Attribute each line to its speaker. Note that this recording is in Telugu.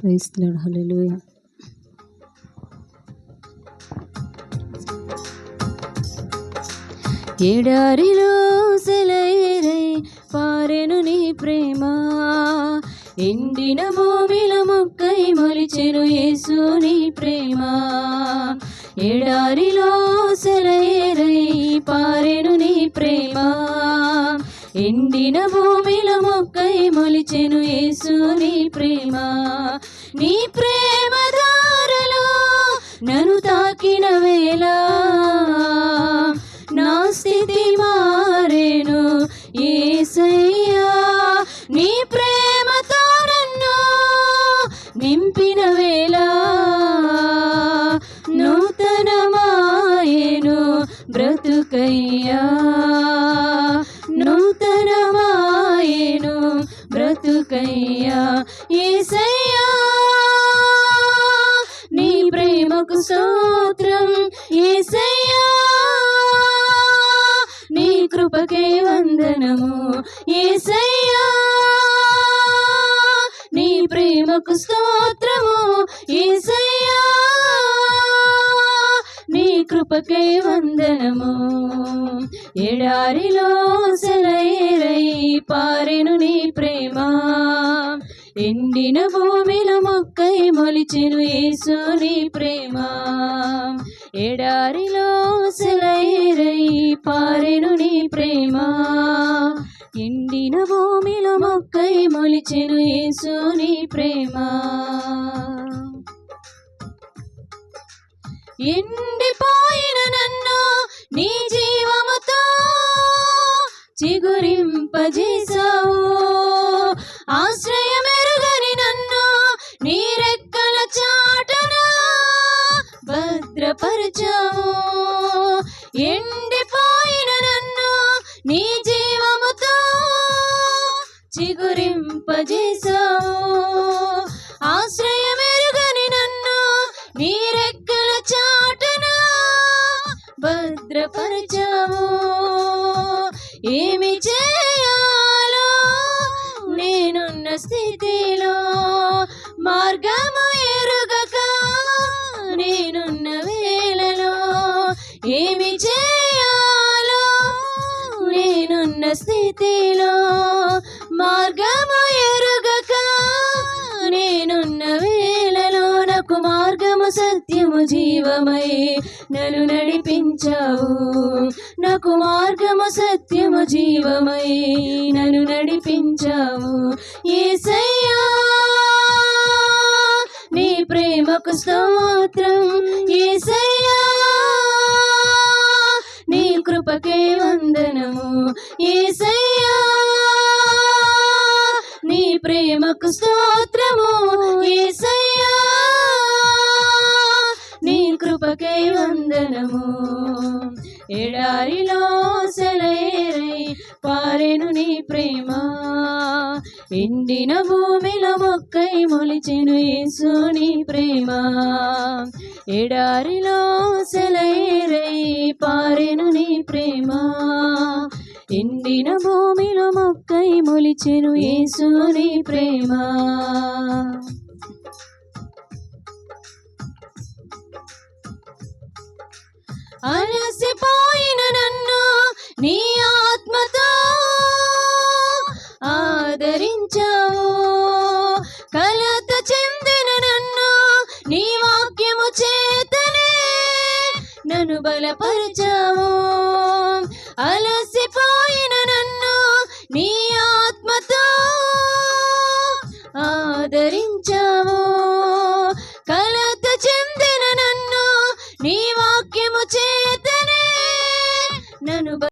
Speaker 1: Praise the lord. హల్లెలూయా. ఎడారిలో సెలయేరై పారెను నీ ప్రేమ, ఎండిన భూమిలో మొక్కై మొలిచెను యేసు నీ ప్రేమ. ఎడారిలో సెలయేరై పారెను నీ ప్రేమ, ఎండిన భూమిలో మొక్కై మొలిచెను యేసు నీ ప్రేమ. నీ ప్రేమ దారలో నన్ను తాకిన వేళ నా స్థితి మారేను యేసయ్యా. నీ ప్రేమతో నన్ను నింపిన వేళ నూతనమాయేను బ్రతుకయ్యా, నూతనమాయేను బ్రతుకయ్యా. యేసయ్యా నీ ప్రేమకు స్తోత్రం, యేసయ్యా నీ కృపకే వందనము, యేసయ్యా నీ ప్రేమకు స్తోత్రము, యేసయ్యా నీ కృపకే వందనము. ఎడారిలో సెలయేరై పారెను నీ ప్రేమ, ఎండిన భూమిలో మొక్కై మొలిచెను యేసు నీ ప్రేమ. ఎడారిలో సెలయేరై పారెను నీ ప్రేమ, ఎండిన భూమిలో మొక్కై మొలిచెను యేసు నీ ప్రేమ. ఎండిపోయిన నన్ను నీ జీవముతో చిగురింపజేసావు, ఆశ్రయమెరుగని నన్ను నీ రెక్కల చాటున భద్రపరచావు. ఎండిపోయిన నన్ను నీ జీవముతో చిగురింపజేసావు, ఆశ్రయమెరుగని నన్ను నీ రెక్కల చాటున భద్రపరచావు. ఏమి చేయాలో నేనున్న స్థితిలో మార్గము ఎరుగక నేనున్న వేళలో, ఏమి చేయాలో నేనున్న స్థితిలో మార్గము ఎరుగక నేనున్న వేళలో, నాకు మార్గము సత్యము జీవమై నన్ను నడిపించావు, నాకు మార్గము సత్యము జీవమై నన్ను నడిపించావు. యేసయ్యా నీ ప్రేమకు స్తోత్రం, యేసయ్యా నీ కృపకే వందనము, యేసయ్యా నీ ప్రేమకు స్తోత్రము, యేసయ్యా నీ కృపకే వందనము. ఎడారిలో సెలయేరై పారెను నీ ప్రేమ, ఎండిన భూమిలో మొక్కై మొలిచెను యేసు నీ ప్రేమ. ఎడారిలో సెలయేరై పారెను నీ ప్రేమ, ఎండిన భూమిలో మొక్కై మొలిచెను యేసు నీ ప్రేమ. అలసిపోయిన నన్ను నీ ఆత్మతో ఆదరించావు, కలత చెందిన నన్ను నీ వాక్యము చేతనే నన్ను బలపరిచావు. అలసిపోయిన నన్ను